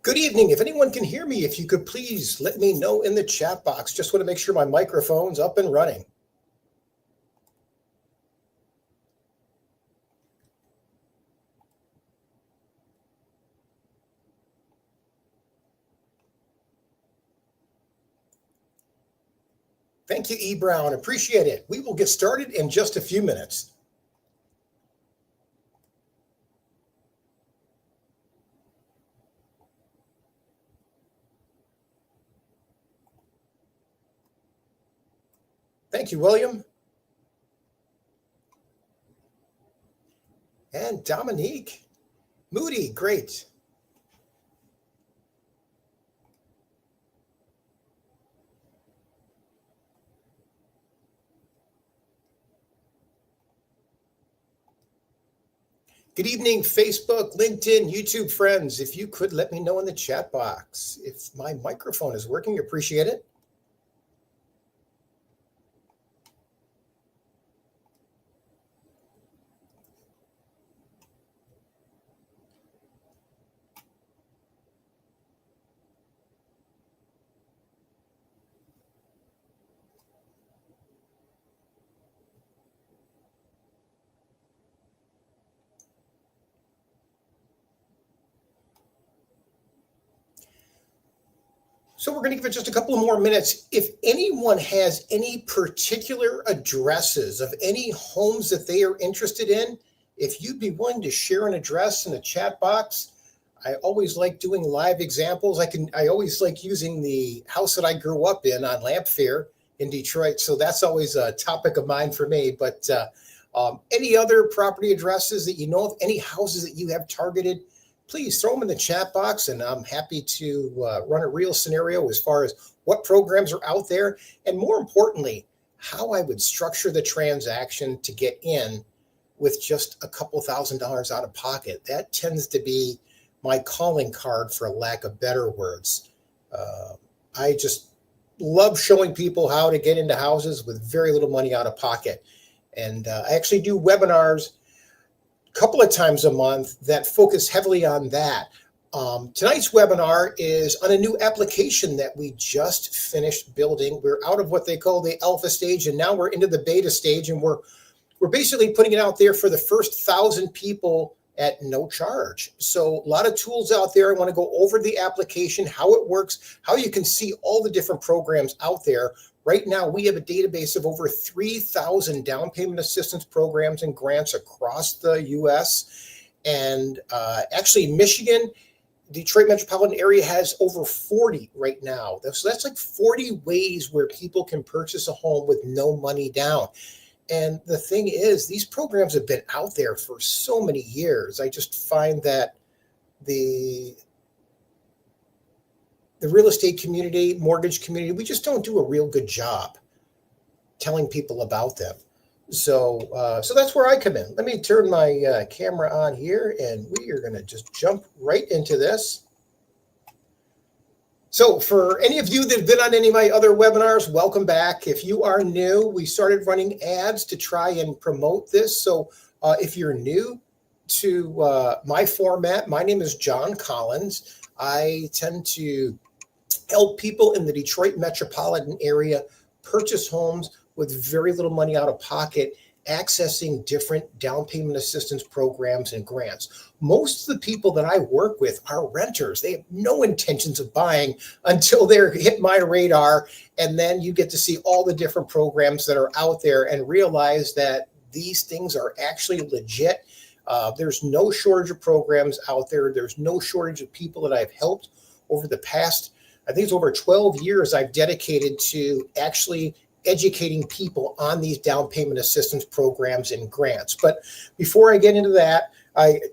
Good evening. If anyone can hear me, if you could please let me know in the chat box. Just want to make sure my microphone's up and running. Thank you, E. Brown. Appreciate it. We will get started in just a few minutes. Thank you, William. And Dominique. Moody, great. Good evening, Facebook, LinkedIn, YouTube friends. If you could let me know in the chat box if my microphone is working, appreciate it. So we're going to give it just a couple of more minutes. If anyone has any particular addresses of any homes that they are interested in, if you'd be willing to share an address in the chat box, I always like doing live examples. I always like using the house that I grew up in on Lamphere in Detroit. So that's always a topic of mine for me. But any other property addresses that you know of, any houses that you have targeted, please throw them in the chat box, and I'm happy to run a real scenario as far as what programs are out there, and more importantly, how I would structure the transaction to get in with just a couple $1,000s out of pocket. That tends to be my calling card, for lack of better words. I just love showing people how to get into houses with very little money out of pocket. And I actually do webinars couple of times a month that focus heavily on that. Tonight's webinar is on a new application that we just finished building. We're out of what they call the alpha stage, and now we're into the beta stage, and we're basically putting it out there for the first 1,000 people at no charge. So a lot of tools out there. I want to go over the application, how it works, how you can see all the different programs out there. Right now, we have a database of over 3,000 down payment assistance programs and grants across the U.S. And actually, Michigan, Detroit metropolitan area has over 40 right now. So that's like 40 ways where people can purchase a home with no money down. And the thing is, these programs have been out there for so many years. I just find that the real estate community, mortgage community, we just don't do a real good job telling people about them. So that's where I come in. Let me turn my camera on here, and we are going to just jump right into this. So for any of you that have been on any of my other webinars, welcome back. If you are new, we started running ads to try and promote this. So if you're new to my format, my name is John Collins. I tend to help people in the Detroit metropolitan area purchase homes with very little money out of pocket, accessing different down payment assistance programs and grants. Most of the people that I work with are renters. They have no intentions of buying until they're hit my radar. And then you get to see all the different programs that are out there and realize that these things are actually legit. There's no shortage of programs out there. There's no shortage of people that I've helped over the past, I think it's over 12 years I've dedicated to actually educating people on these down payment assistance programs and grants. But before I get into that,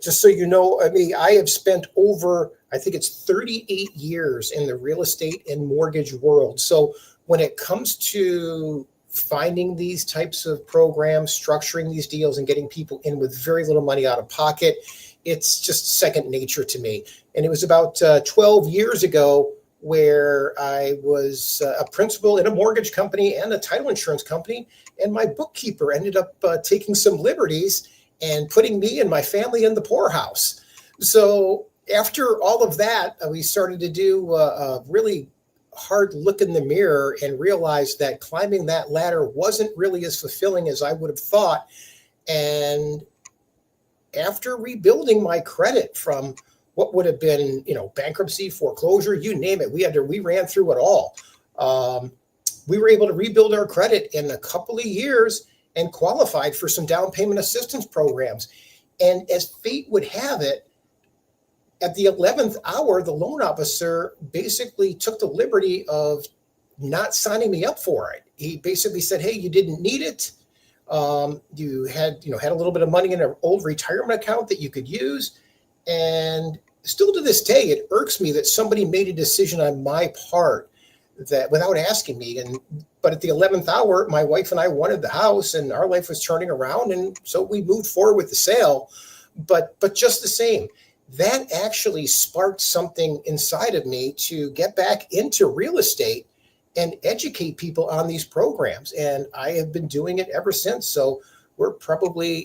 just so you know, I have spent over, I think it's 38 years in the real estate and mortgage world. So when it comes to finding these types of programs, structuring these deals, and getting people in with very little money out of pocket, it's just second nature to me. And it was about 12 years ago where I was a principal in a mortgage company and a title insurance company. And my bookkeeper ended up taking some liberties and putting me and my family in the poorhouse. So after all of that, we started to do a really hard look in the mirror and realized that climbing that ladder wasn't really as fulfilling as I would have thought. And after rebuilding my credit from what would have been, bankruptcy, foreclosure, you name it, we ran through it all. We were able to rebuild our credit in a couple of years and qualified for some down payment assistance programs. And as fate would have it, at the 11th hour, the loan officer basically took the liberty of not signing me up for it. He basically said, hey, you didn't need it. You had a little bit of money in an old retirement account that you could use. And still to this day, it irks me that somebody made a decision on my part that without asking me. But at the 11th hour, my wife and I wanted the house and our life was turning around. And so we moved forward with the sale. But just the same, that actually sparked something inside of me to get back into real estate and educate people on these programs. And I have been doing it ever since. So we're probably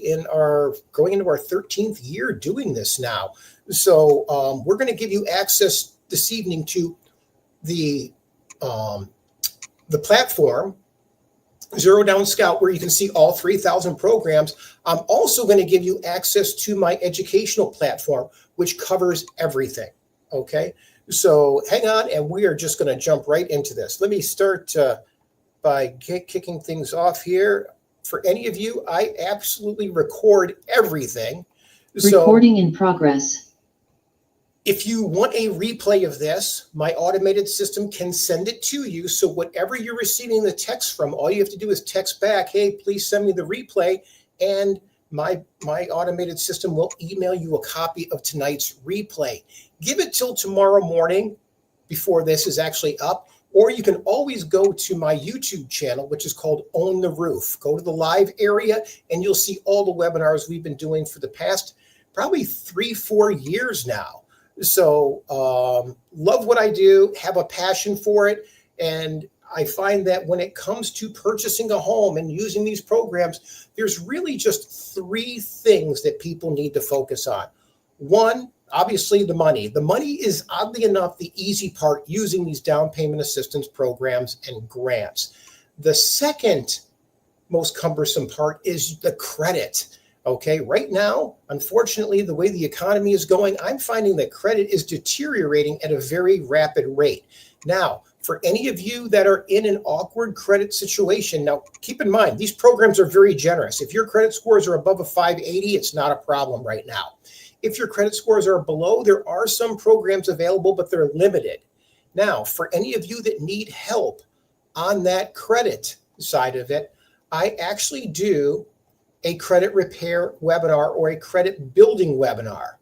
going into our 13th year doing this now. So we're going to give you access this evening to the platform, ZeroDownScout, where you can see all 3,000 programs. I'm also going to give you access to my educational platform, which covers everything. Okay. So hang on, and we are just going to jump right into this. Let me start by kicking things off here. For any of you, I absolutely record everything. Recording in progress. If you want a replay of this, my automated system can send it to you. So whatever you're receiving the text from, all you have to do is text back, hey, please send me the replay. And my automated system will email you a copy of tonight's replay. Give it till tomorrow morning before this is actually up. Or you can always go to my YouTube channel, which is called Own the Roof. Go to the live area and you'll see all the webinars we've been doing for the past probably 3-4 years now. So love what I do, have a passion for it. And I find that when it comes to purchasing a home and using these programs, there's really just 3 things that people need to focus on. One, obviously the money. The money is oddly enough the easy part using these down payment assistance programs and grants. The second most cumbersome part is the credit. Okay, right now, unfortunately, the way the economy is going, I'm finding that credit is deteriorating at a very rapid rate. Now, for any of you that are in an awkward credit situation, now keep in mind, these programs are very generous. If your credit scores are above a 580, it's not a problem right now. If your credit scores are below, there are some programs available, but they're limited. Now, for any of you that need help on that credit side of it, I actually do a credit repair webinar or a credit building webinar.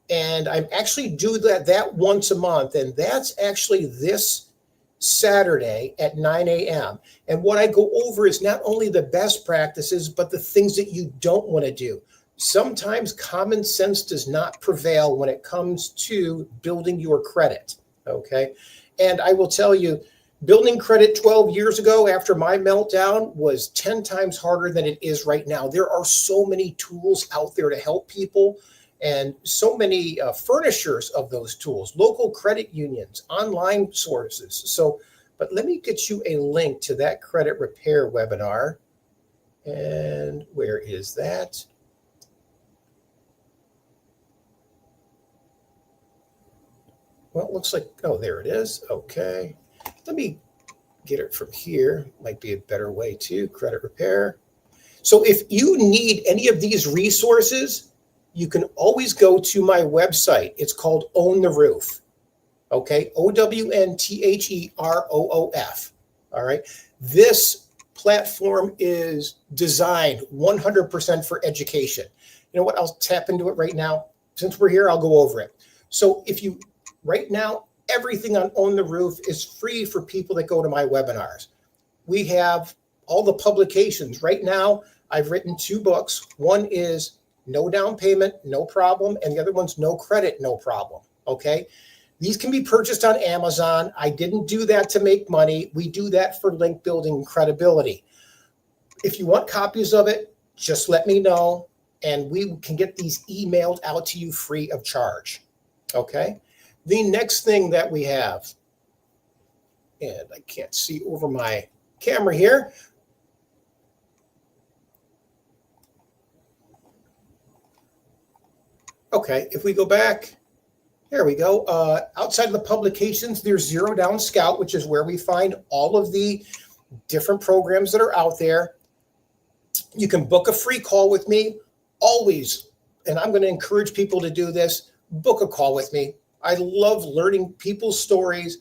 And I actually do that once a month. And that's actually this Saturday at 9 a.m. And what I go over is not only the best practices, but the things that you don't want to do. Sometimes common sense does not prevail when it comes to building your credit. Okay. And I will tell you, building credit 12 years ago after my meltdown was 10 times harder than it is right now. There are so many tools out there to help people and so many furnishers of those tools, local credit unions, online sources. But let me get you a link to that credit repair webinar. And where is that? Well, it looks like, oh, there it is. Okay. Let me get it from here. Might be a better way to credit repair. So if you need any of these resources, you can always go to my website. It's called Own the Roof. Okay. OWNTHEROOF. All right. This platform is designed 100% for education. You know what? I'll tap into it right now. Since we're here, I'll go over it. So right now, everything on Own the Roof is free for people that go to my webinars. We have all the publications. Right now, I've written 2 books. One is No Down Payment, No Problem, and the other one's No Credit, No Problem. Okay? These can be purchased on Amazon. I didn't do that to make money. We do that for link building and credibility. If you want copies of it, just let me know, and we can get these emailed out to you free of charge. Okay. The next thing that we have, and I can't see over my camera here. Okay, if we go back, there we go. Outside of the publications, there's ZeroDownScout, which is where we find all of the different programs that are out there. You can book a free call with me always, and I'm going to encourage people to do this. Book a call with me. I love learning people's stories,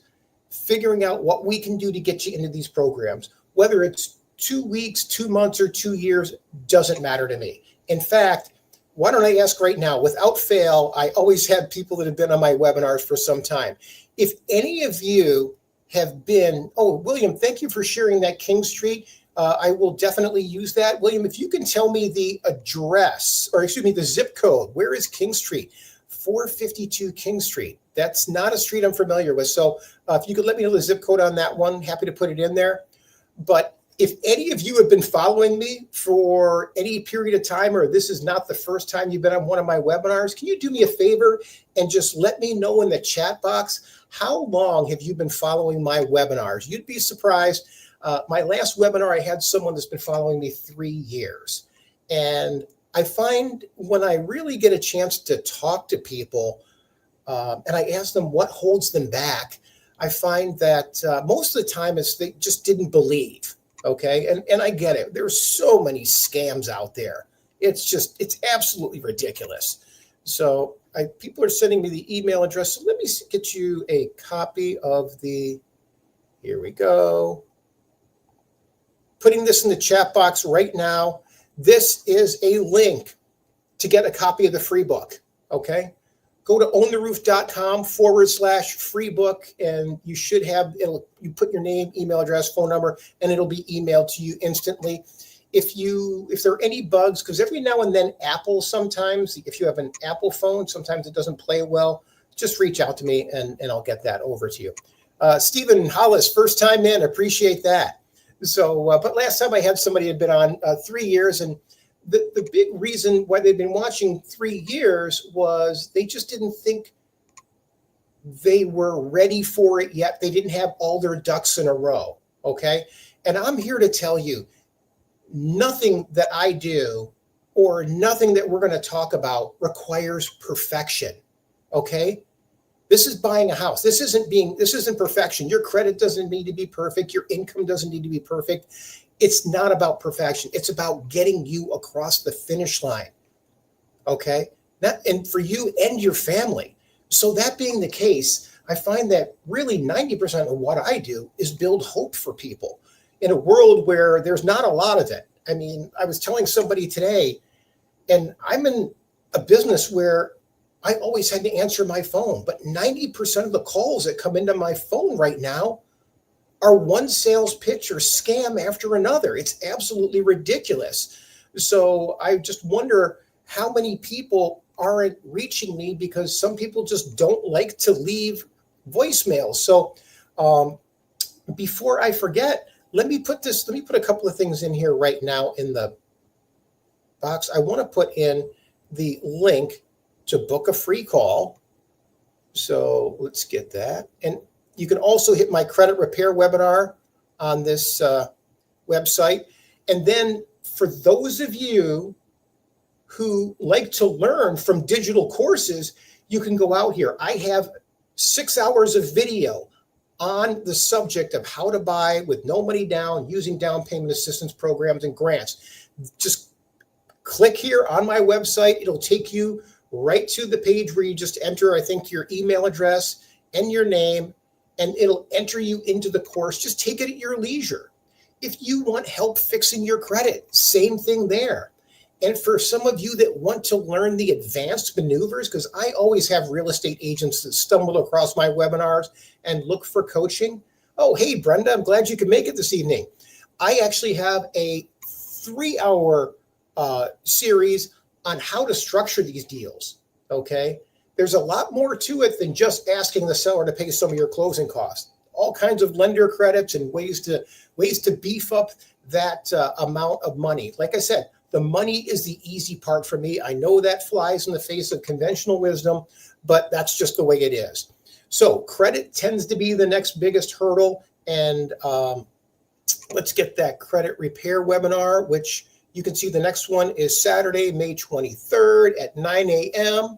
figuring out what we can do to get you into these programs. Whether it's 2 weeks, 2 months, or 2 years, doesn't matter to me. In fact, why don't I ask right now, without fail, I always have people that have been on my webinars for some time. If any of you have been, oh, William, thank you for sharing that King Street. I will definitely use that. William, if you can tell me the address, or excuse me, the zip code, where is King Street? 452 King Street. That's not a street I'm familiar with. So if you could let me know the zip code on that one, happy to put it in there. But if any of you have been following me for any period of time, or this is not the first time you've been on one of my webinars, can you do me a favor and just let me know in the chat box, how long have you been following my webinars? You'd be surprised. My last webinar, I had someone that's been following me 3 years. And I find when I really get a chance to talk to people and I ask them what holds them back, I find that most of the time it's they just didn't believe. Okay. And I get it. There's so many scams out there. It's absolutely ridiculous. So people are sending me the email address. So let me get you a copy of here we go. Putting this in the chat box right now. This is a link to get a copy of the free book. Okay. Go to owntheroof.com/free book, and you should have you put your name, email address, phone number, and it'll be emailed to you instantly. If there are any bugs, because every now and then Apple sometimes, if you have an Apple phone, sometimes it doesn't play well, just reach out to me and I'll get that over to you. Stephen Hollis, first time in, appreciate that. So, but last time I had somebody had been on 3 years, and the big reason why they've been watching 3 years was they just didn't think they were ready for it yet. They didn't have all their ducks in a row. Okay. And I'm here to tell you, nothing that I do or nothing that we're going to talk about requires perfection. Okay. This is buying a house. This isn't perfection. Your credit doesn't need to be perfect. Your income doesn't need to be perfect. It's not about perfection. It's about getting you across the finish line. Okay. And for you and your family. So that being the case, I find that really 90% of what I do is build hope for people in a world where there's not a lot of it. I mean, I was telling somebody today, and I'm in a business where I always had to answer my phone, but 90% of the calls that come into my phone right now are one sales pitch or scam after another. It's absolutely ridiculous. So I just wonder how many people aren't reaching me because some people just don't like to leave voicemails. So before I forget, let me put a couple of things in here right now in the box. I want to put in the link to book a free call. So let's get that. And you can also hit my credit repair webinar on this website. And then for those of you who like to learn from digital courses, you can go out here. I have 6 hours of video on the subject of how to buy with no money down using down payment assistance programs and grants. Just click here on my website. It'll take you right to the page where you just enter, I think, your email address and your name, and it'll enter you into the course. Just take it at your leisure. If you want help fixing your credit, same thing there. And for some of you that want to learn the advanced maneuvers, because I always have real estate agents that stumble across my webinars and look for coaching. Oh, hey, Brenda, I'm glad you could make it this evening. I actually have a 3-hour series on how to structure these deals, okay? There's a lot more to it than just asking the seller to pay some of your closing costs. All kinds of lender credits and ways to beef up that amount of money. Like I said, The money is the easy part for me. I know that flies in the face of conventional wisdom, but that's just the way it is. So credit tends to be the next biggest hurdle. And let's get that credit repair webinar, which you can see the next one is Saturday, May 23rd at 9 a.m.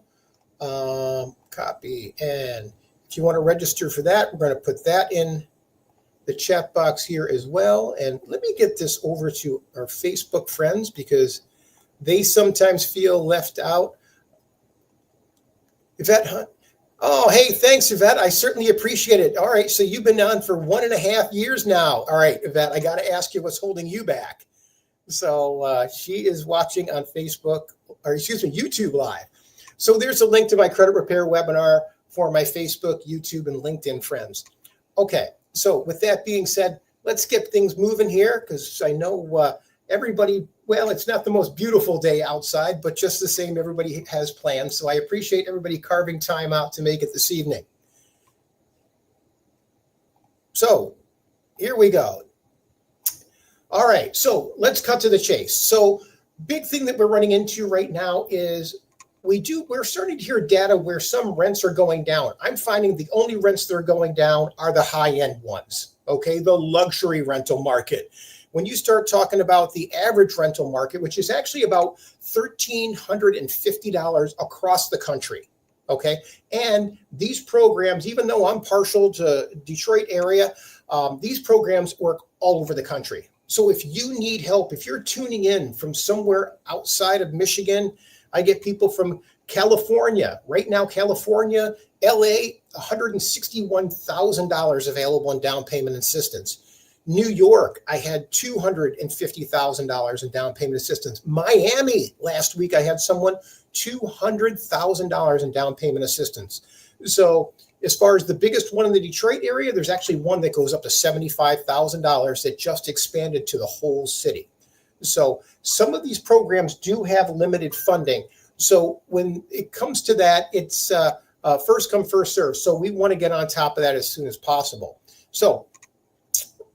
Copy. And if you want to register for that, we're going to put that in the chat box here as well. And let me get this over to our Facebook friends because they sometimes feel left out. Yvette Hunt. Oh, hey, thanks, Yvette. I certainly appreciate it. All right, so you've been on for 1.5 years now. All right, Yvette, I got to ask you what's holding you back. So she is watching on Facebook, or excuse me, YouTube Live. So there's a link to my credit repair webinar for my Facebook, YouTube, and LinkedIn friends. Okay, so with that being said, let's get things moving here because I know everybody, well, it's not the most beautiful day outside, but just the same, everybody has plans. So I appreciate everybody carving time out to make it this evening. So here we go. All right, so let's cut to the chase. So big thing that we're running into right now is we're starting to hear data where some rents are going down. I'm finding the only rents that are going down are the high-end ones, okay? The luxury rental market. When you start talking about the average rental market, which is actually about $1,350 across the country, okay? And these programs, even though I'm partial to Detroit area, these programs work all over the country. So if you need help, if you're tuning in from somewhere outside of Michigan, I get people from California. Right now, California, LA, $161,000 available in down payment assistance. New York, I had $250,000 in down payment assistance. Miami, last week, I had someone $200,000 in down payment assistance. So as far as the biggest one in the Detroit area, there's actually one that goes up to $75,000 that just expanded to the whole city. So some of these programs do have limited funding. So when it comes to that, it's first come, first serve. So we want to get on top of that as soon as possible. So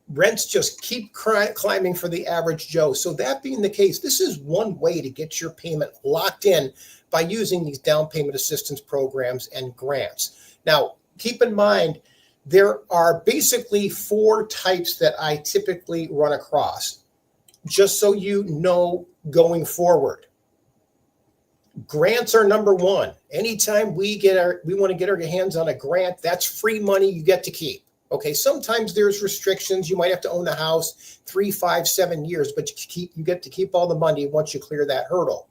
rents just keep climbing for the average Joe. So that being the case, this is one way to get your payment locked in by using these down payment assistance programs and grants. Now, keep in mind, there are basically 4 types that I typically run across, just so you know going forward. Grants are number one. Anytime we want to get our hands on a grant, that's free money you get to keep. Okay, sometimes there's restrictions. You might have to own the house 3, 5, 7 years, but you get to keep all the money once you clear that hurdle.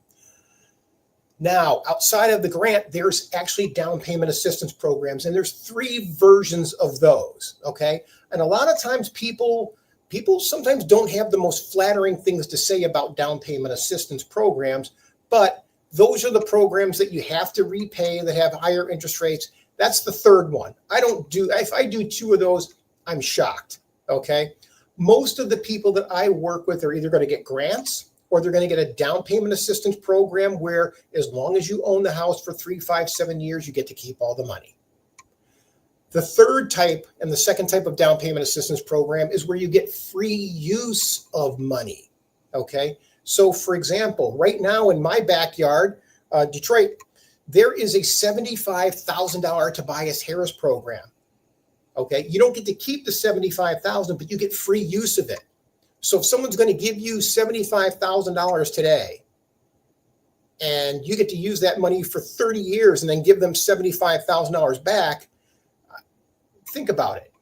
Now, outside of the grant, there's actually down payment assistance programs, and there's 3 versions of those, okay? And a lot of times people sometimes don't have the most flattering things to say about down payment assistance programs, but those are the programs that you have to repay that have higher interest rates. That's the third one. If I do 2 of those, I'm shocked, okay? Most of the people that I work with are either going to get grants or they're going to get a down payment assistance program where as long as you own the house for 3, 5, 7 years, you get to keep all the money. The third type and the second type of down payment assistance program is where you get free use of money, okay? So for example, right now in my backyard, Detroit, there is a $75,000 Tobias Harris program, okay? You don't get to keep the $75,000, but you get free use of it. So if someone's going to give you $75,000 today and you get to use that money for 30 years and then give them $75,000 back, think about it.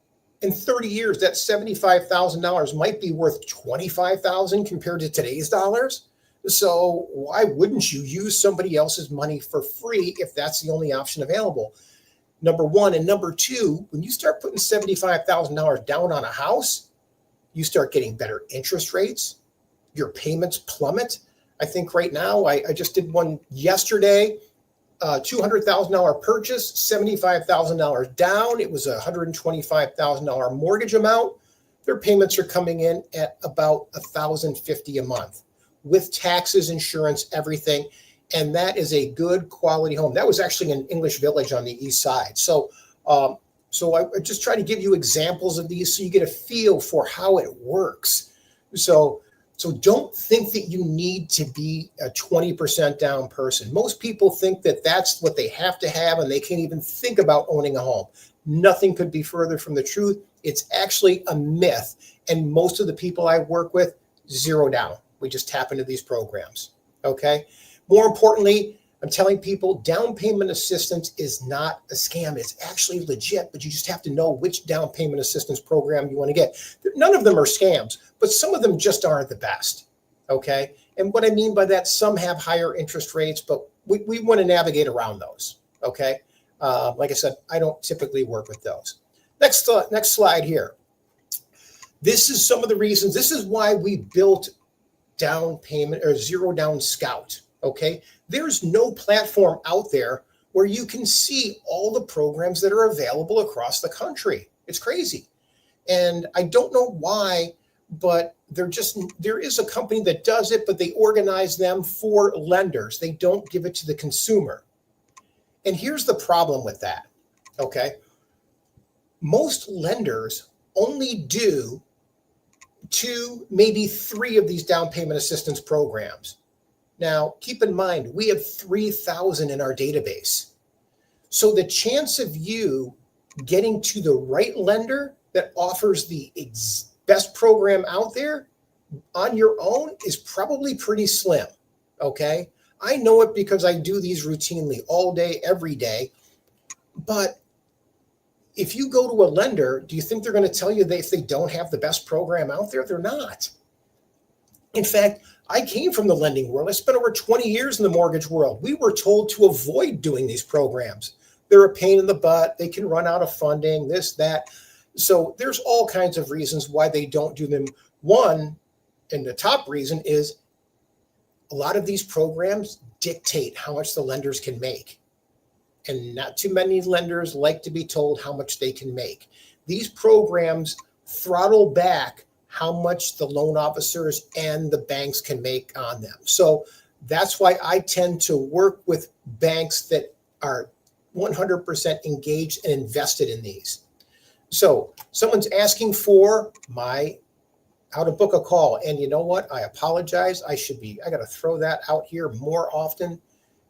In 30 years, that $75,000 might be worth $25,000 compared to today's dollars. So why wouldn't you use somebody else's money for free if that's the only option available? Number one. And number two, when you start putting $75,000 down on a house, you start getting better interest rates. Your payments plummet. I think right now, I just did one yesterday, $200,000 purchase, $75,000 down. It was a $125,000 mortgage amount. Their payments are coming in at about $1,050 a month with taxes, insurance, everything. And that is a good quality home. That was actually in English Village on the east side. So I just try to give you examples of these so you get a feel for how it works. So So don't think that you need to be a 20% down person. Most people think that that's what they have to have and they can't even think about owning a home. Nothing could be further from the truth. It's actually a myth. And most of the people I work with, zero down. We just tap into these programs. Okay. More importantly, I'm telling people down payment assistance is not a scam. It's actually legit, but you just have to know which down payment assistance program you want to get. None of them are scams, but some of them just aren't the best. Okay. And what I mean by that, some have higher interest rates, but we want to navigate around those. Okay. Like I said, I don't typically work with those. Next slide here. This is some of the reasons. This is why we built down payment or ZeroDownScout. Okay. There's no platform out there where you can see all the programs that are available across the country. It's crazy. And I don't know why, but there is a company that does it, but they organize them for lenders. They don't give it to the consumer. And here's the problem with that. Okay. Most lenders only do 2, maybe 3 of these down payment assistance programs. Now, keep in mind, we have 3,000 in our database. So the chance of you getting to the right lender that offers the best program out there on your own is probably pretty slim, okay? I know it because I do these routinely all day, every day. But if you go to a lender, do you think they're going to tell you that if they don't have the best program out there? They're not. In fact, I came from the lending world. I spent over 20 years in the mortgage world. We were told to avoid doing these programs. They're a pain in the butt. They can run out of funding, this, that. So there's all kinds of reasons why they don't do them. One, and the top reason is a lot of these programs dictate how much the lenders can make. And not too many lenders like to be told how much they can make. These programs throttle back how much the loan officers and the banks can make on them. So that's why I tend to work with banks that are 100% engaged and invested in these. So someone's asking for how to book a call. And you know what? I apologize. I got to throw that out here more often.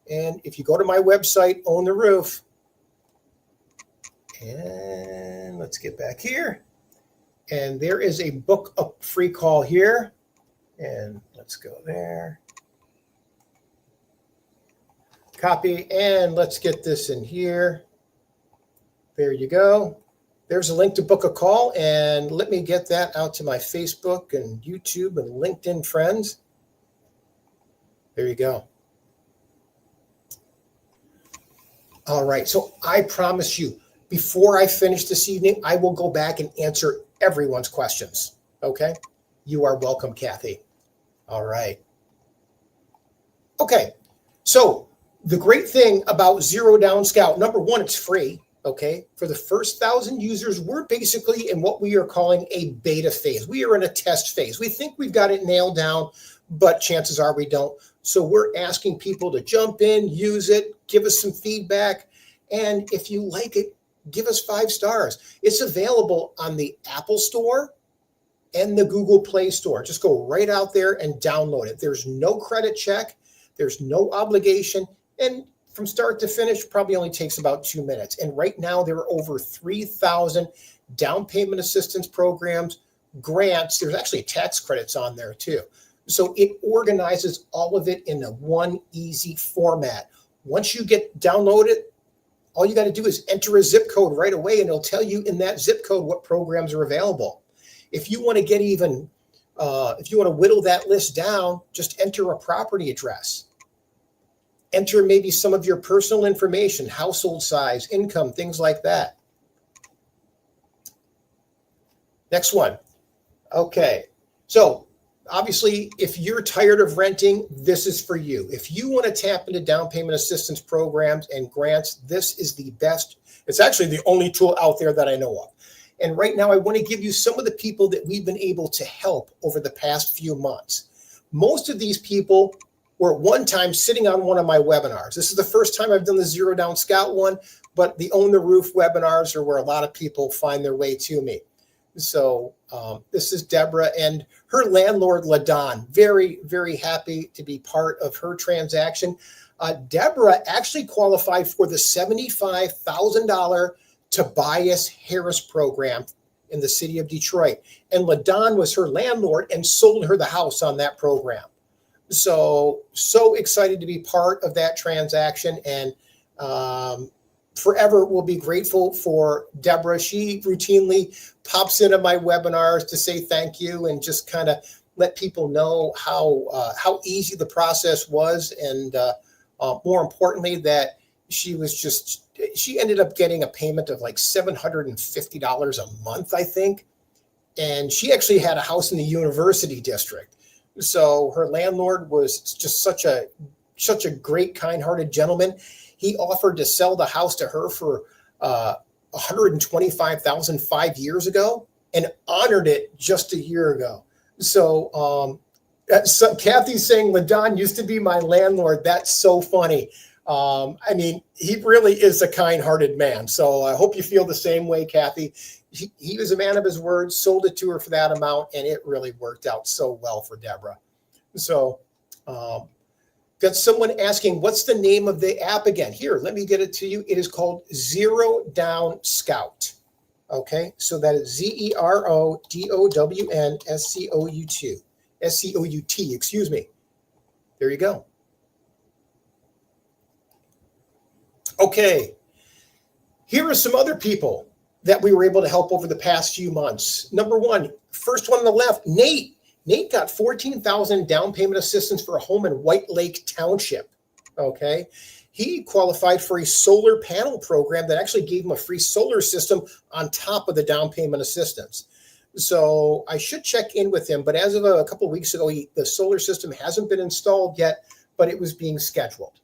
And if you go to my website, Own the Roof, and let's get back here. And there is a book a free call here. And let's go there. Copy. And let's get this in here. There you go. There's a link to book a call. And let me get that out to my Facebook and YouTube and LinkedIn friends. There you go. All right. So I promise you, before I finish this evening, I will go back and answer everyone's questions. Okay. You are welcome, Kathy. All right. Okay. So the great thing about ZeroDownScout, number one, it's free. Okay. For the first 1,000 users, we're basically in what we are calling a beta phase. We are in a test phase. We think we've got it nailed down, but chances are we don't. So we're asking people to jump in, use it, give us some feedback. And if you like it, give us 5 stars. It's available on the Apple Store and the Google Play Store. Just go right out there and download it. There's no credit check. There's no obligation. And from start to finish, probably only takes about 2 minutes. And right now, there are over 3,000 down payment assistance programs, grants. There's actually tax credits on there too. So it organizes all of it in a one easy format. Once you get downloaded, all you got to do is enter a zip code right away, and it'll tell you in that zip code what programs are available. If you want to get even, if you want to whittle that list down, just enter a property address. Enter maybe some of your personal information, household size, income, things like that. Next one. Okay. So obviously, if you're tired of renting, this is for you. If you want to tap into down payment assistance programs and grants, this is the best. It's actually the only tool out there that I know of. And right now, I want to give you some of the people that we've been able to help over the past few months. Most of these people were at one time sitting on one of my webinars. This is the first time I've done the ZeroDownScout one, but the Own the Roof webinars are where a lot of people find their way to me. So this is Deborah and her landlord, LaDon. Very, very happy to be part of her transaction. Deborah actually qualified for the $75,000 Tobias Harris program in the city of Detroit. And LaDon was her landlord and sold her the house on that program. So excited to be part of that transaction, and forever will be grateful for Deborah. She routinely pops into my webinars to say thank you and just kind of let people know how easy the process was, and more importantly, that she ended up getting a payment of like $750 a month, I think. And she actually had a house in the University District. So her landlord was just such a great, kind-hearted gentleman. He offered to sell the house to her for $125,000 5 years ago, and honored it just a year ago. So Kathy's saying LaDon used to be my landlord. That's so funny. I mean, he really is a kind-hearted man. So I hope you feel the same way, Kathy. He was a man of his word, sold it to her for that amount, and it really worked out so well for Deborah. So got someone asking, what's the name of the app again? Here, let me get it to you. It is called ZeroDownScout. Okay, so that is ZeroDownScout, excuse me. There you go. Okay, here are some other people that we were able to help over the past few months. Number one, first one on the left, Nate. Nate got $14,000 down payment assistance for a home in White Lake Township. Okay, he qualified for a solar panel program that actually gave him a free solar system on top of the down payment assistance. So I should check in with him, but as of a couple of weeks ago, the solar system hasn't been installed yet, but it was being scheduled.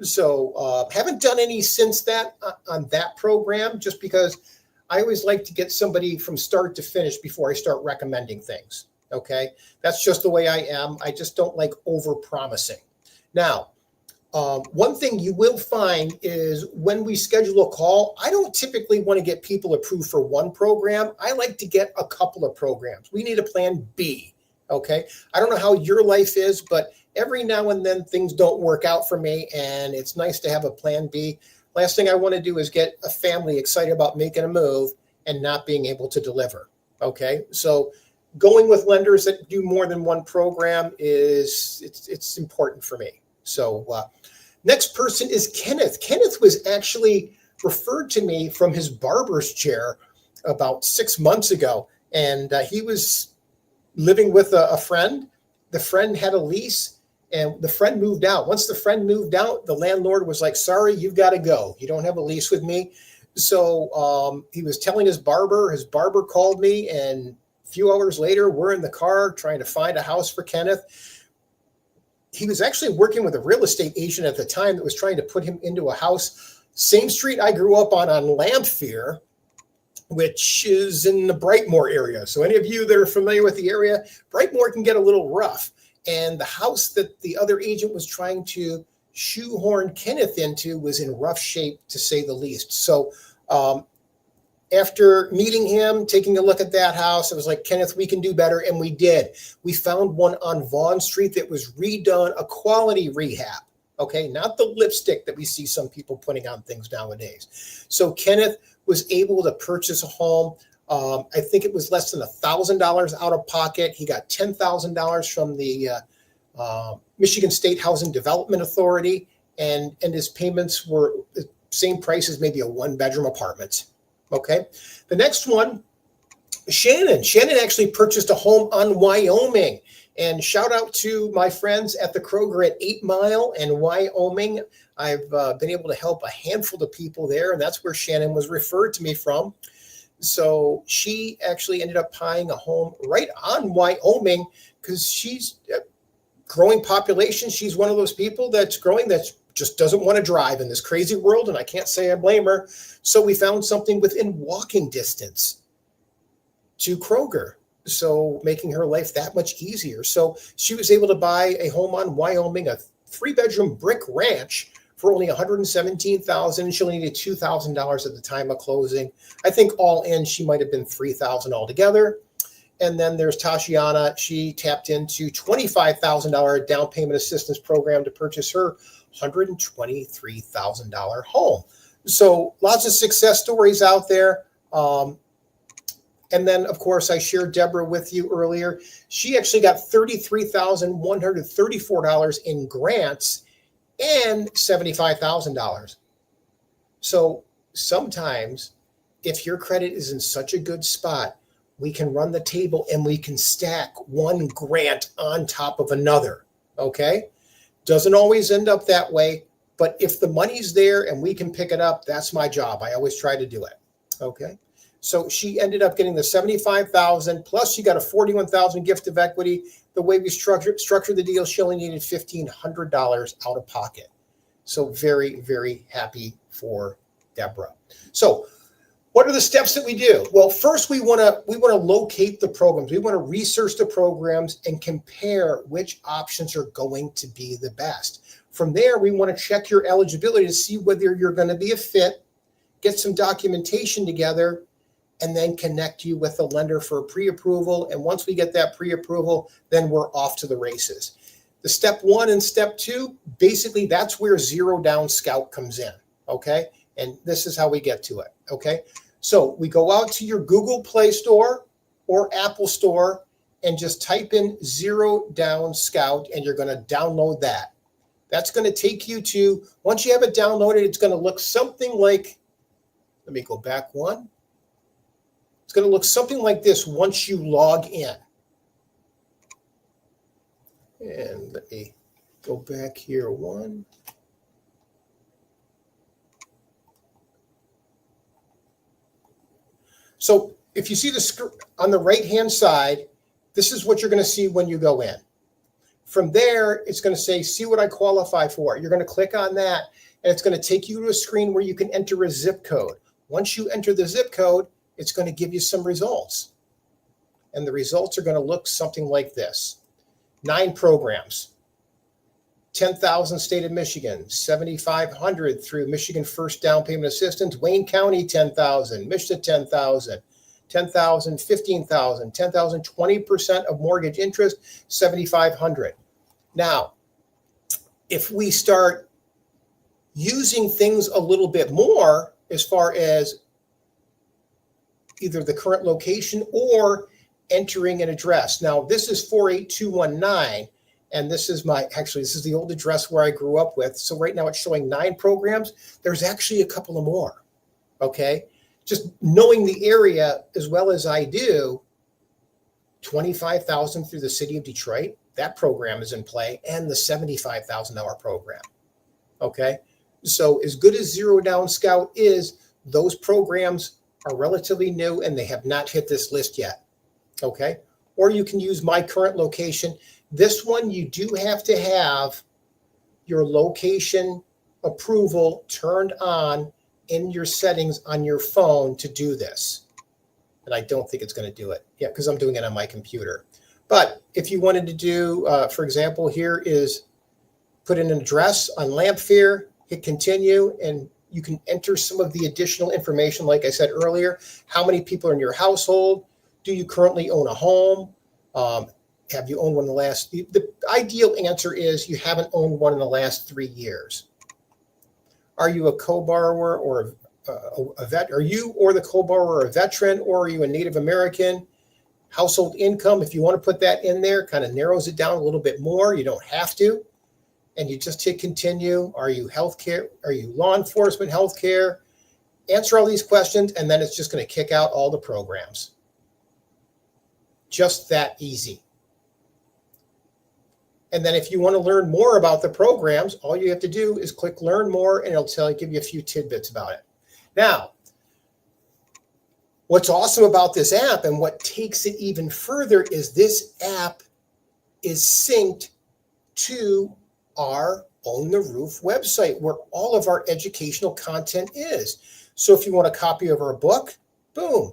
So haven't done any since that on that program, just because I always like to get somebody from start to finish before I start recommending things. Okay, that's just the way I am. I just don't like over promising. Now, one thing you will find is when we schedule a call, I don't typically want to get people approved for one program. I like to get a couple of programs. We need a plan B. Okay, I don't know how your life is, but every now and then things don't work out for me, and it's nice to have a plan B. Last thing I want to do is get a family excited about making a move and not being able to deliver. Okay, so going with lenders that do more than one program it's important for me. So next person is Kenneth. Kenneth was actually referred to me from his barber's chair about 6 months ago, and he was living with a friend. The friend had a lease, and the friend moved out. Once the friend moved out, the landlord was like, sorry, you've got to go. You don't have a lease with me. So he was telling his barber called me, and a few hours later, we're in the car trying to find a house for Kenneth. He was actually working with a real estate agent at the time that was trying to put him into a house. Same street I grew up on Lamphere, which is in the Brightmoor area. So any of you that are familiar with the area, Brightmoor can get a little rough. And the house that the other agent was trying to shoehorn Kenneth into was in rough shape, to say the least. So after meeting him, taking a look at that house, I was like, Kenneth, we can do better. And we did. We found one on Vaughn Street that was redone, a quality rehab. Okay, not the lipstick that we see some people putting on things nowadays. So Kenneth was able to purchase a home. I think it was less than $1,000 out of pocket. He got $10,000 from the Michigan State Housing Development Authority, and his payments were the same price as maybe a one-bedroom apartment. Okay, the next one, Shannon. Shannon actually purchased a home on Wyoming. And shout out to my friends at the Kroger at 8 Mile and Wyoming. I've been able to help a handful of people there, and that's where Shannon was referred to me from. So she actually ended up buying a home right on Wyoming because she's a growing population. She's one of those people that's growing that just doesn't want to drive in this crazy world, and I can't say I blame her. So we found something within walking distance to Kroger, so making her life that much easier. So she was able to buy a home on Wyoming, a 3-bedroom brick ranch for only $117,000, and she only needed $2,000 at the time of closing. I think all in, she might have been $3,000 altogether. And then there's Tashiana. She tapped into $25,000 down payment assistance program to purchase her $123,000 home. So lots of success stories out there. And then, of course, I shared Deborah with you earlier. She actually got $33,134 in grants and $75,000. So sometimes if your credit is in such a good spot, we can run the table and we can stack one grant on top of another. Okay. Doesn't always end up that way, but if the money's there and we can pick it up, that's my job. I always try to do it. Okay. So she ended up getting the $75,000 plus she got a $41,000 gift of equity. The way we structured the deal, she only needed $1,500 out of pocket. So very, very happy for Deborah. So what are the steps that we do? Well, first we want to locate the programs. We want to research the programs and compare which options are going to be the best. From there, we want to check your eligibility to see whether you're going to be a fit, get some documentation together, and then connect you with a lender for a pre-approval. And once we get that pre-approval, then we're off to the races. The step 1 and step 2, basically that's where ZeroDownScout comes in, okay? And this is how we get to it, okay? So we go out to your Google Play Store or Apple Store and just type in ZeroDownScout and you're going to download that. That's going to take you to, once you have it downloaded, it's going to look something like, let me go back one. It's going to look something like this once you log in. And let me go back here one. So if you see the screen on the right-hand side, this is what you're going to see when you go in. From there, it's going to say, see what I qualify for. You're going to click on that, and it's going to take you to a screen where you can enter a zip code. Once you enter the zip code, it's going to give you some results. And the results are going to look something like this. 9 programs. 10,000 state of Michigan, 7,500 through Michigan First Down Payment Assistance, Wayne County 10,000, Michigan 10,000, 10,000, 15,000, 10,000, 20% of mortgage interest, 7,500. Now, if we start using things a little bit more as far as either the current location or entering an address. Now, this is 48219. And this is this is the old address where I grew up with. So right now it's showing 9 programs. There's actually a couple of more, okay? Just knowing the area as well as I do, 25,000 through the city of Detroit, that program is in play, and the $75,000 program, okay? So as good as ZeroDownScout is, those programs are relatively new and they have not hit this list yet, okay? Or you can use my current location. This one, you do have to have your location approval turned on in your settings on your phone to do this. And I don't think it's going to do it. Yeah, because I'm doing it on my computer. But if you wanted to do, for example, here is put in an address on Lamphere, hit continue, and you can enter some of the additional information, like I said earlier. How many people are in your household? Do you currently own a home? Have you owned one in the last, the ideal answer is you haven't owned one in the last 3 years. Are you a co-borrower or a vet? Are you or the co-borrower a veteran, or are you a Native American? Household income, if you want to put that in there, kind of narrows it down a little bit more. You don't have to. And you just hit continue. Are you healthcare? Are you law enforcement, healthcare? Answer all these questions, and then it's just going to kick out all the programs. Just that easy. And then if you want to learn more about the programs, all you have to do is click learn more, and it'll give you a few tidbits about it. Now, what's awesome about this app and what takes it even further is this app is synced to our Own the Roof website where all of our educational content is. So if you want a copy of our book, boom,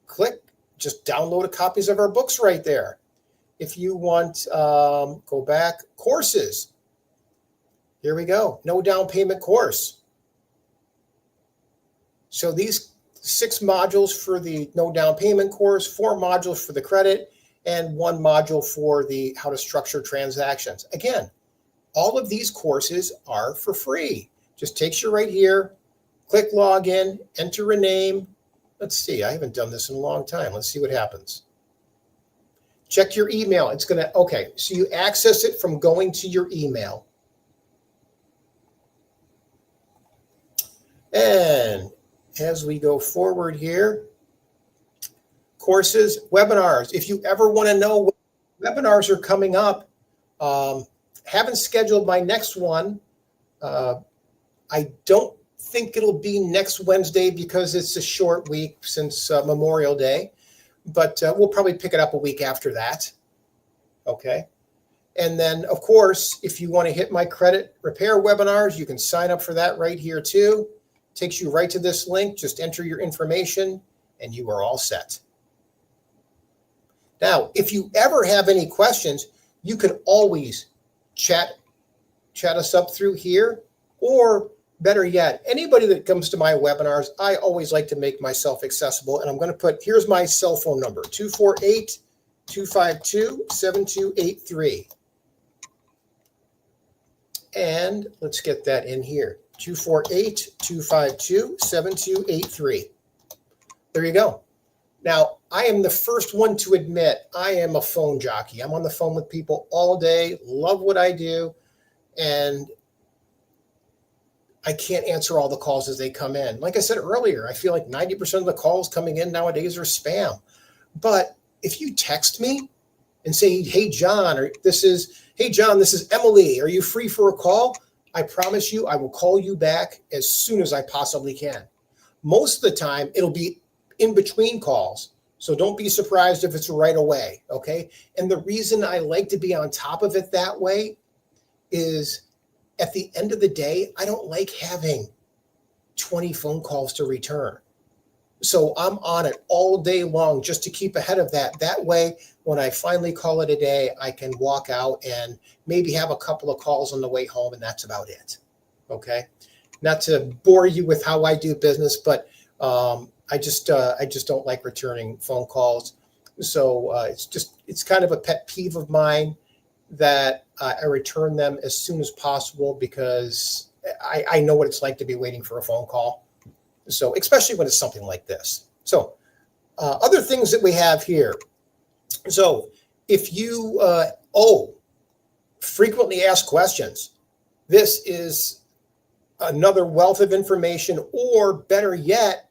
click, just download copies of our books right there. If you want, go back, courses, Here we go. No down payment course. So these 6 modules for the no down payment course, 4 modules for the credit, and 1 module for the how to structure transactions. Again, all of these courses are for free. Just takes you right here, click login, enter a name. Let's see, I haven't done this in a long time. Let's see what happens. Check your email. It's going to, okay, so you access it from going to your email. And as we go forward here, courses, webinars. If you ever want to know what webinars are coming up, haven't scheduled my next one. I don't think it'll be next Wednesday because it's a short week since Memorial Day, but we'll probably pick it up a week after that. Okay. And then, of course, if you want to hit my credit repair webinars, you can sign up for that right here too. Takes you right to this link. Just enter your information and you are all set. Now, if you ever have any questions, you can always chat us up through here, or better yet, anybody that comes to my webinars, I always like to make myself accessible. And I'm going to put, here's my cell phone number, 248-252-7283. And let's get that in here, 248-252-7283. There you go. Now, I am the first one to admit I am a phone jockey. I'm on the phone with people all day, love what I do, and I can't answer all the calls as they come in. Like I said earlier, I feel like 90% of the calls coming in nowadays are spam. But if you text me and say, hey, John, hey, John, this is Emily. Are you free for a call? I promise you, I will call you back as soon as I possibly can. Most of the time, it'll be in between calls. So don't be surprised if it's right away, okay? And the reason I like to be on top of it that way is at the end of the day, I don't like having 20 phone calls to return. So I'm on it all day long just to keep ahead of that. That way, when I finally call it a day, I can walk out and maybe have a couple of calls on the way home, and that's about it, okay? Not to bore you with how I do business, but I just don't like returning phone calls. So it's kind of a pet peeve of mine that I return them as soon as possible because I know what it's like to be waiting for a phone call. So especially when it's something like this. So other things that we have here. So if you frequently asked questions, this is another wealth of information, or better yet,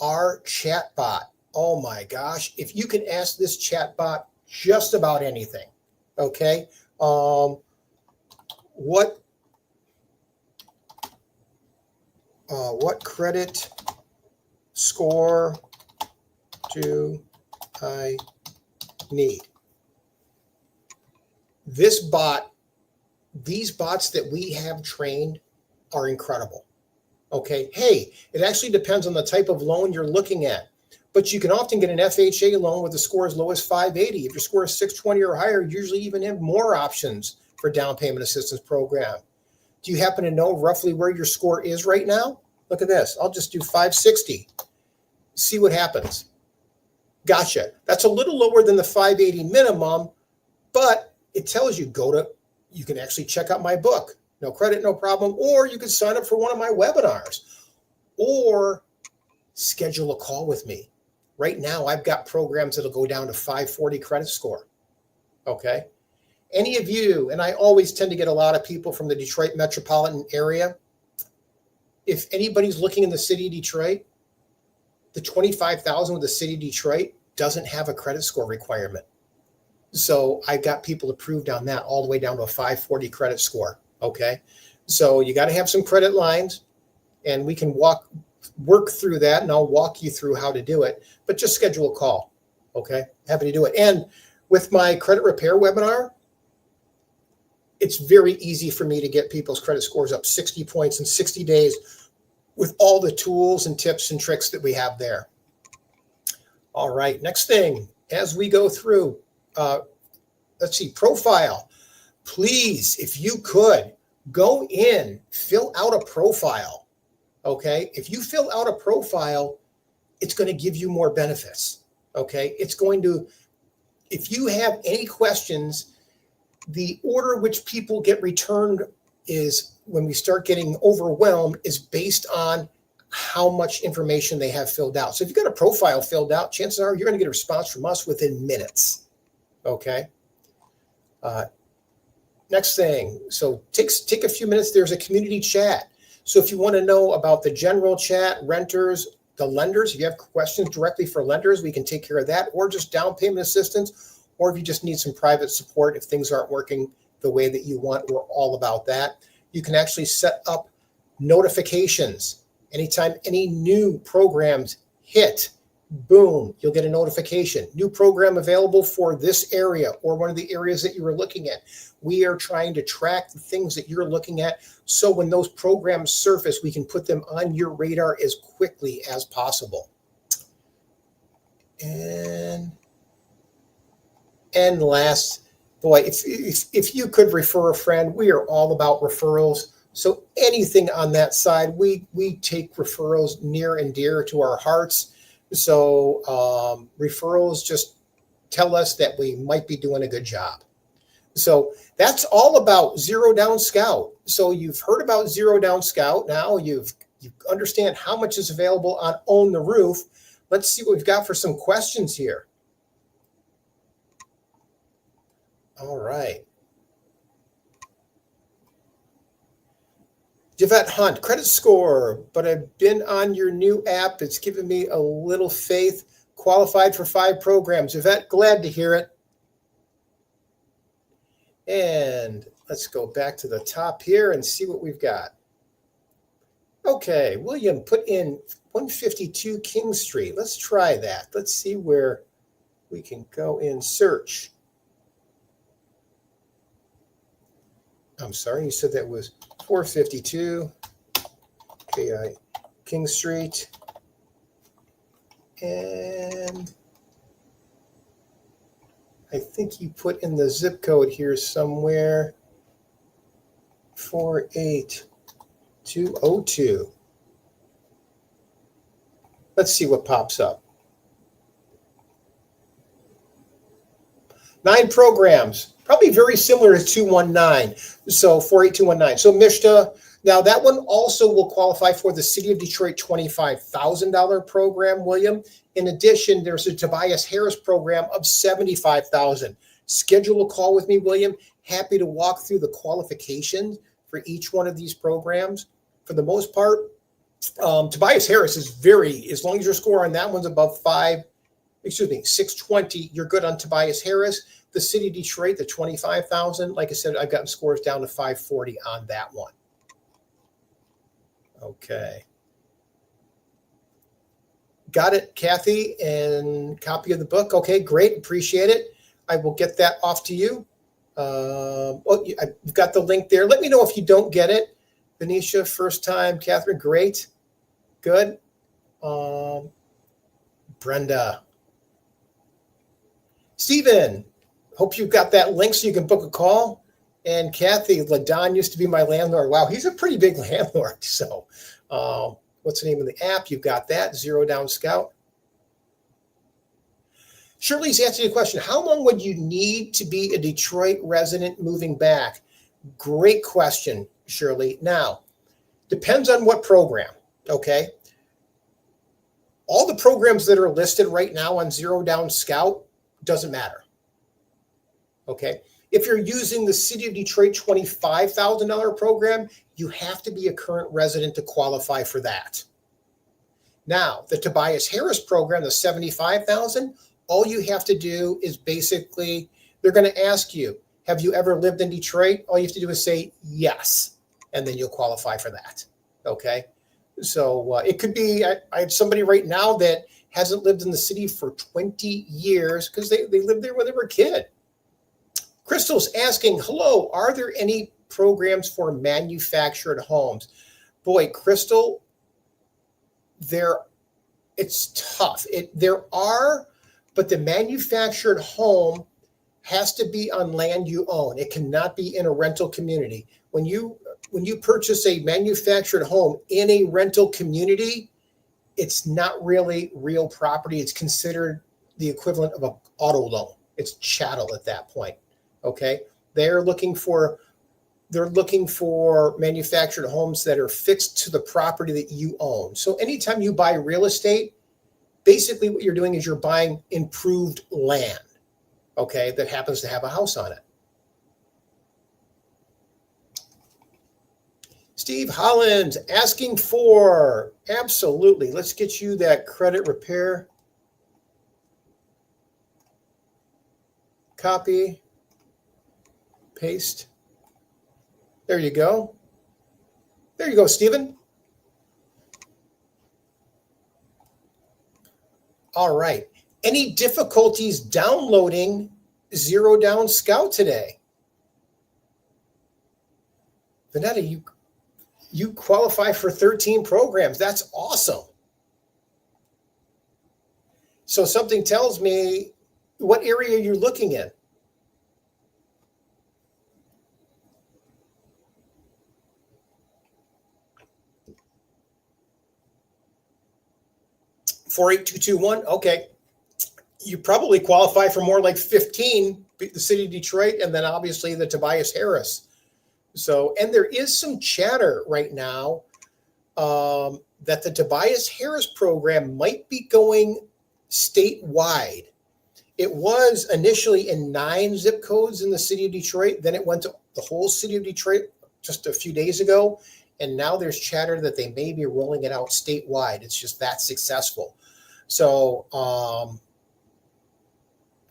our chat bot. Oh my gosh. If you can ask this chat bot just about anything, okay? What credit score do I need? This bot, these bots that we have trained are incredible. Okay. Hey, it actually depends on the type of loan you're looking at, but you can often get an FHA loan with a score as low as 580. If your score is 620 or higher, you usually even have more options for down payment assistance program. Do you happen to know roughly where your score is right now? Look at this. I'll just do 560. See what happens. Gotcha. That's a little lower than the 580 minimum, but it tells you you can actually check out my book. No credit, no problem. Or you can sign up for one of my webinars or schedule a call with me. Right now, I've got programs that'll go down to 540 credit score. Okay. Any of you, and I always tend to get a lot of people from the Detroit metropolitan area. If anybody's looking in the city of Detroit, the 25,000 with the city of Detroit doesn't have a credit score requirement. So I got people approved on that all the way down to a 540 credit score. Okay. So you got to have some credit lines, and we can work through that, and I'll walk you through how to do it, but just schedule a call. Okay. Happy to do it. And with my credit repair webinar, it's very easy for me to get people's credit scores up 60 points in 60 days with all the tools and tips and tricks that we have there. All right. Next thing, as we go through, let's see, profile. Please, if you could, go in, fill out a profile. Okay. If you fill out a profile, it's going to give you more benefits. Okay. It's going to, if you have any questions, the order which people get returned is when we start getting overwhelmed is based on how much information they have filled out. So if you've got a profile filled out, chances are you're going to get a response from us within minutes. Okay. Next thing. So take a few minutes. There's a community chat. So if you want to know about the general chat, renters, the lenders, if you have questions directly for lenders, we can take care of that, or just down payment assistance, or if you just need some private support, if things aren't working the way that you want, we're all about that. You can actually set up notifications. Anytime any new programs hit, boom, you'll get a notification. New program available for this area or one of the areas that you were looking at. We are trying to track the things that you're looking at. So when those programs surface, we can put them on your radar as quickly as possible. And last, boy, if you could refer a friend, we are all about referrals. So anything on that side, we take referrals near and dear to our hearts. So referrals just tell us that we might be doing a good job. So that's all about ZeroDownScout. So you've heard about ZeroDownScout. Now you understand how much is available on Own the Roof. Let's see what we've got for some questions here. All right. Javette Hunt, credit score, but I've been on your new app. It's given me a little faith. Qualified for 5 programs. Javette, glad to hear it. And let's go back to the top here and see what we've got. Okay, William put in 152 King Street. Let's try that. Let's see where we can go in search. I'm sorry, you said that was 452 King Street. And I think you put in the zip code here somewhere, 48202. Let's see what pops up. 9 programs, probably very similar to 219. So 48219. So Mishta, now that one also will qualify for the City of Detroit $25,000 program, William. In addition, there's a Tobias Harris program of $75,000. Schedule a call with me, William. Happy to walk through the qualifications for each one of these programs. For the most part, Tobias Harris is as long as your score on that one's above 620, you're good on Tobias Harris. The City of Detroit, the $25,000, like I said, I've gotten scores down to 540 on that one. Okay. Got it, Kathy, and copy of the book. Okay, great. Appreciate it. I will get that off to you. You've got the link there. Let me know if you don't get it. Venetia, first time. Catherine, great. Good. Brenda. Stephen, hope you've got that link so you can book a call. And Kathy, LaDon used to be my landlord. Wow, he's a pretty big landlord. So what's the name of the app? You've got that, ZeroDownScout. Shirley's answering your question. How long would you need to be a Detroit resident moving back? Great question, Shirley. Now, depends on what program, okay? All the programs that are listed right now on ZeroDownScout doesn't matter, okay? If you're using the City of Detroit $25,000 program, you have to be a current resident to qualify for that. Now, the Tobias Harris program, the $75,000, all you have to do is basically, they're going to ask you, have you ever lived in Detroit? All you have to do is say yes, and then you'll qualify for that, okay? So it could be, I have somebody right now that hasn't lived in the city for 20 years because they lived there when they were a kid. Crystal's asking, hello, are there any programs for manufactured homes? Boy, Crystal, it's tough. There are, but the manufactured home has to be on land you own. It cannot be in a rental community. When you when you purchase a manufactured home in a rental community, it's not really real property. It's considered the equivalent of an auto loan. It's chattel at that point. Okay. They're looking for manufactured homes that are fixed to the property that you own. So anytime you buy real estate, basically what you're doing is you're buying improved land, okay, that happens to have a house on it. Steve Holland asking for, absolutely. Let's get you that credit repair. Copy, paste. There you go. There you go, Stephen. All right. Any difficulties downloading ZeroDownScout today? Vanetta, you qualify for 13 programs. That's awesome. So something tells me, what area you're looking in? $48221. Okay. You probably qualify for more like 15, the city of Detroit, and then obviously the Tobias Harris. So, and there is some chatter right now that the Tobias Harris program might be going statewide. It was initially in 9 zip codes in the city of Detroit. Then it went to the whole city of Detroit just a few days ago. And now there's chatter that they may be rolling it out statewide. It's just that successful. So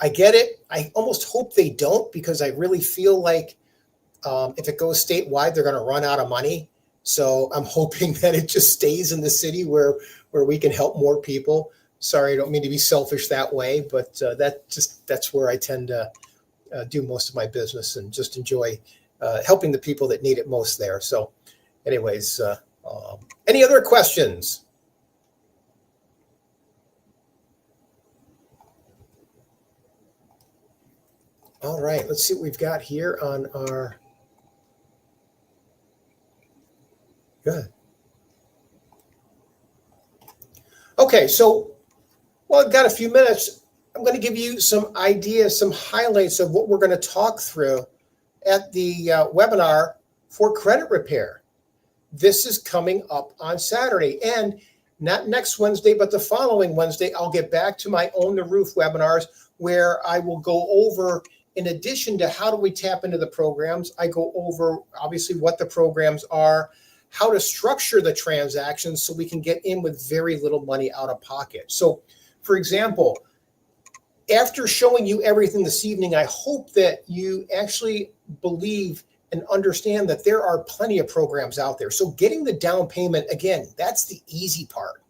I get it. I almost hope they don't, because I really feel like if it goes statewide, they're going to run out of money. So I'm hoping that it just stays in the city where we can help more people. Sorry, I don't mean to be selfish that way, but that's where I tend to do most of my business and just enjoy helping the people that need it most there. So anyways, any other questions? All right, let's see what we've got here on our, good. Okay, so, well, I've got a few minutes. I'm going to give you some ideas, some highlights of what we're going to talk through at the webinar for credit repair. This is coming up on Saturday, and not next Wednesday, but the following Wednesday, I'll get back to my Own the Roof webinars, where I will go over, in addition to how do we tap into the programs, I go over obviously what the programs are, how to structure the transactions so we can get in with very little money out of pocket. So, for example, after showing you everything this evening, I hope that you actually believe and understand that there are plenty of programs out there. So getting the down payment, again, that's the easy part.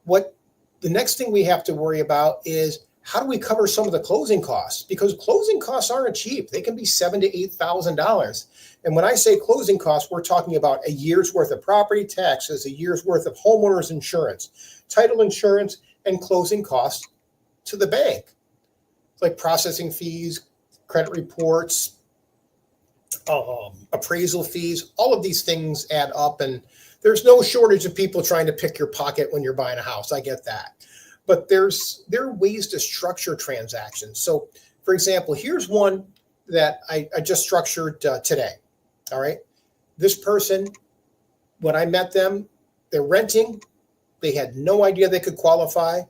What the next thing we have to worry about is, how do we cover some of the closing costs? Because closing costs aren't cheap. They can be $7,000 to $8,000. And when I say closing costs, we're talking about a year's worth of property taxes, a year's worth of homeowners insurance, title insurance, and closing costs to the bank. It's like processing fees, credit reports, appraisal fees. All of these things add up, and there's no shortage of people trying to pick your pocket when you're buying a house. I get that. But there are ways to structure transactions. So, for example, here's one that I just structured today. All right. This person, when I met them, they're renting. They had no idea they could qualify.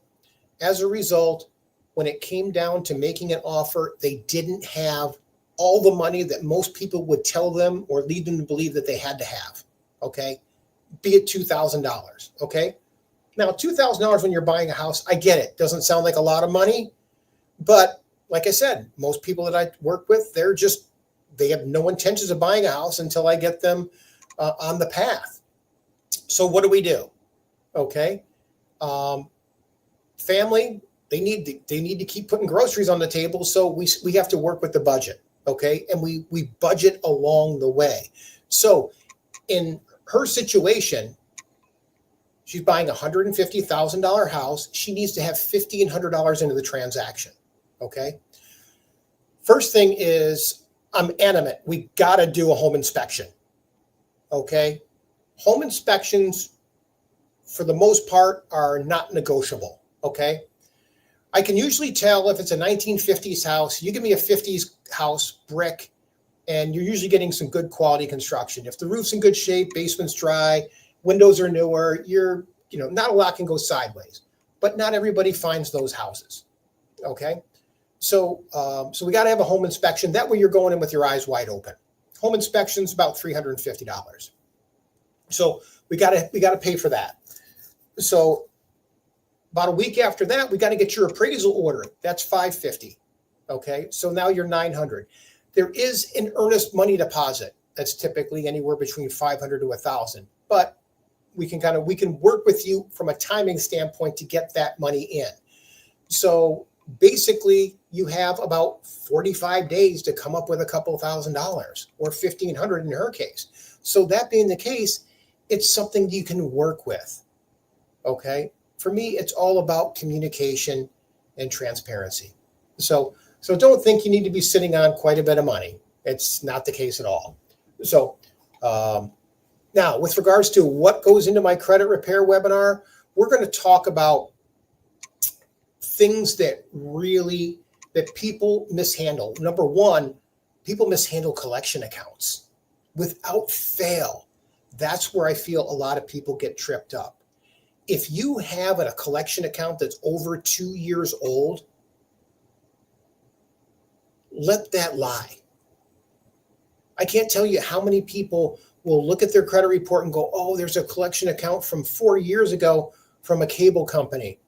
As a result, when it came down to making an offer, they didn't have all the money that most people would tell them or lead them to believe that they had to have. Okay. Be it $2,000. Okay. Now, $2,000 when you're buying a house, I get it. Doesn't sound like a lot of money. But like I said, most people that I work with, they have no intentions of buying a house until I get them on the path. So what do? Okay. Family, they need to keep putting groceries on the table. So we have to work with the budget. Okay. And we budget along the way. So in her situation, she's buying a $150,000 house. She needs to have $1,500 into the transaction. Okay. First thing is, I'm adamant, we got to do a home inspection. okay? Home inspections, for the most part, are not negotiable, okay? I can usually tell if it's a 1950s house. You give me a 50s house, brick, and you're usually getting some good quality construction. If the roof's in good shape, basement's dry, windows are newer, not a lot can go sideways. But not everybody finds those houses, okay? So we got to have a home inspection. That way you're going in with your eyes wide open. Home inspection's about $350. So we got to pay for that. So about a week after that, we got to get your appraisal order. That's $550. Okay, so now you're $900. There is an earnest money deposit that's typically anywhere between $500 to $1,000, but we can work with you from a timing standpoint to get that money in. So basically, you have about 45 days to come up with a couple $1,000 or $1,500 in her case. So that being the case, it's something you can work with. Okay. For me, it's all about communication and transparency. So don't think you need to be sitting on quite a bit of money. It's not the case at all. So now, with regards to what goes into my credit repair webinar, we're going to talk about things that people mishandle. Number one, people mishandle collection accounts. Without fail, that's where I feel a lot of people get tripped up. If you have a collection account that's over 2 years old, let that lie. I can't tell you how many people will look at their credit report and go, oh, there's a collection account from 4 years ago from a cable company.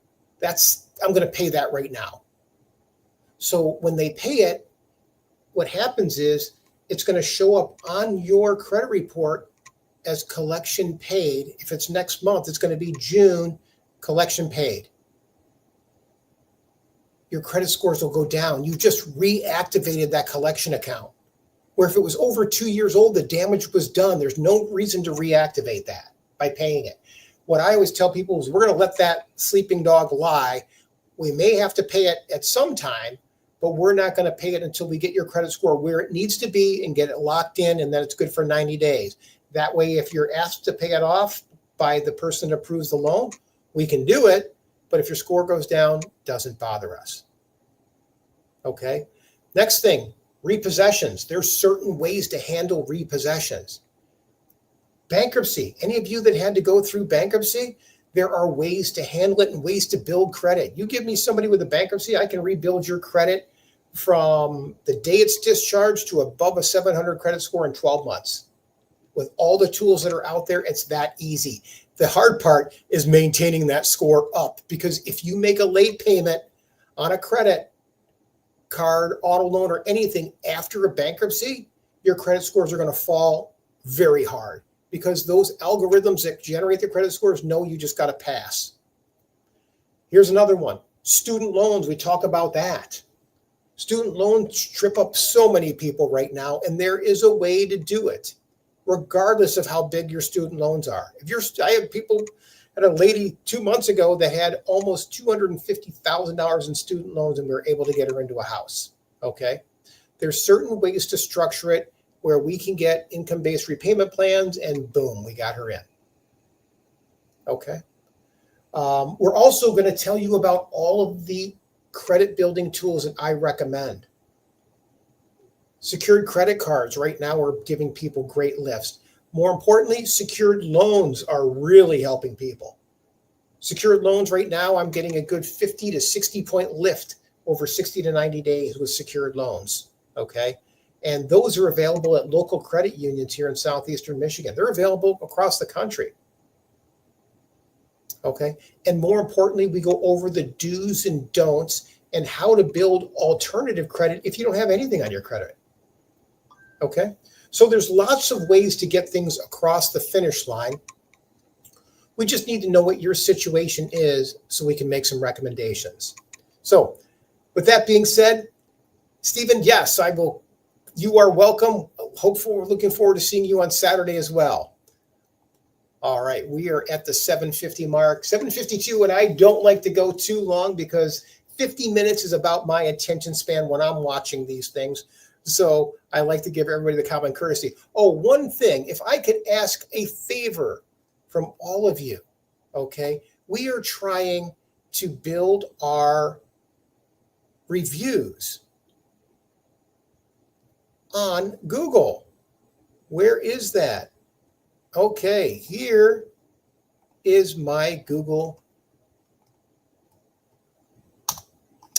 I'm going to pay that right now. So when they pay it, what happens is it's going to show up on your credit report as collection paid. If it's next month, it's going to be June, collection paid. Your credit scores will go down. You just reactivated that collection account. Where if it was over 2 years old, the damage was done. There's no reason to reactivate that by paying it. What I always tell people is we're going to let that sleeping dog lie. We may have to pay it at some time, but we're not going to pay it until we get your credit score where it needs to be and get it locked in, and then it's good for 90 days. That way, if you're asked to pay it off by the person that approves the loan, we can do it. But if your score goes down, it doesn't bother us. Okay. Next thing, repossessions. There's certain ways to handle repossessions. Bankruptcy. Any of you that had to go through bankruptcy, there are ways to handle it and ways to build credit. You give me somebody with a bankruptcy, I can rebuild your credit from the day it's discharged to above a 700 credit score in 12 months. With all the tools that are out there, it's that easy. The hard part is maintaining that score up, because if you make a late payment on a credit card, auto loan, or anything after a bankruptcy, your credit scores are going to fall very hard, because those algorithms that generate the credit scores know you just got to pass. Here's another one. Student loans. We talk about that. Student loans trip up so many people right now, and there is a way to do it, regardless of how big your student loans are. I had a lady 2 months ago that had almost $250,000 in student loans, and we were able to get her into a house. Okay. There's certain ways to structure it where we can get income-based repayment plans, and boom, we got her in. Okay. We're also going to tell you about all of the credit building tools that I recommend. Secured credit cards right now are giving people great lifts. More importantly, secured loans are really helping people. Secured loans right now, I'm getting a good 50 to 60 point lift over 60 to 90 days with secured loans. Okay. And those are available at local credit unions here in Southeastern Michigan. They're available across the country. Okay. And more importantly, we go over the do's and don'ts and how to build alternative credit if you don't have anything on your credit. Okay. So there's lots of ways to get things across the finish line. We just need to know what your situation is so we can make some recommendations. So with that being said, Stephen, yes, I will. You are welcome. Hopefully, we're looking forward to seeing you on Saturday as well. All right, we are at the 7:50 mark, 7:52, and I don't like to go too long because 50 minutes is about my attention span when I'm watching these things. So I like to give everybody the common courtesy. Oh, one thing, if I could ask a favor from all of you, okay? We are trying to build our reviews on Google. Where is that? Okay, here is my Google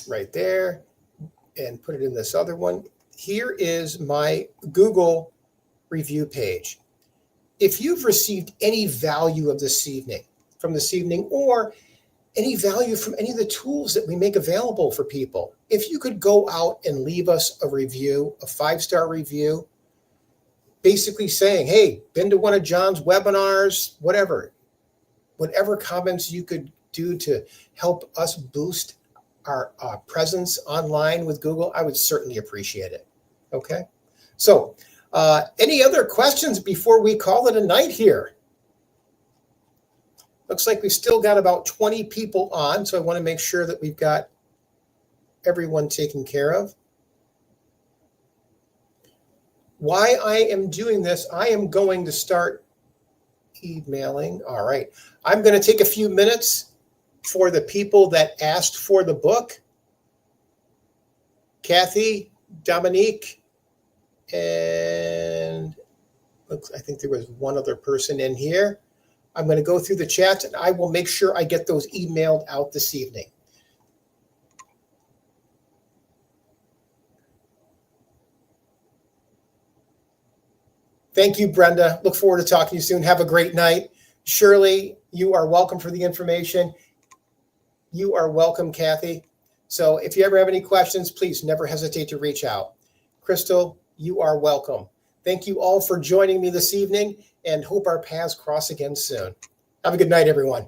right there, and put it in this other one. Here is my Google review page. If you've received any value of this evening, or any value from any of the tools that we make available for people, if you could go out and leave us a review, a 5-star review, basically saying, hey, been to one of John's webinars, whatever comments you could do to help us boost our presence online with Google, I would certainly appreciate it. Okay. So any other questions before we call it a night here? Looks like we've still got about 20 people on, so I want to make sure that we've got everyone taken care of. Why I am doing this, I am going to start emailing. All right. I'm going to take a few minutes for the people that asked for the book. Kathy, Dominique, and I think there was one other person in here. I'm going to go through the chats, and I will make sure I get those emailed out this evening. Thank you, Brenda. Look forward to talking to you soon. Have a great night. Shirley, you are welcome for the information. You are welcome, Kathy. So if you ever have any questions, please never hesitate to reach out. Crystal, you are welcome. Thank you all for joining me this evening, and hope our paths cross again soon. Have a good night, everyone.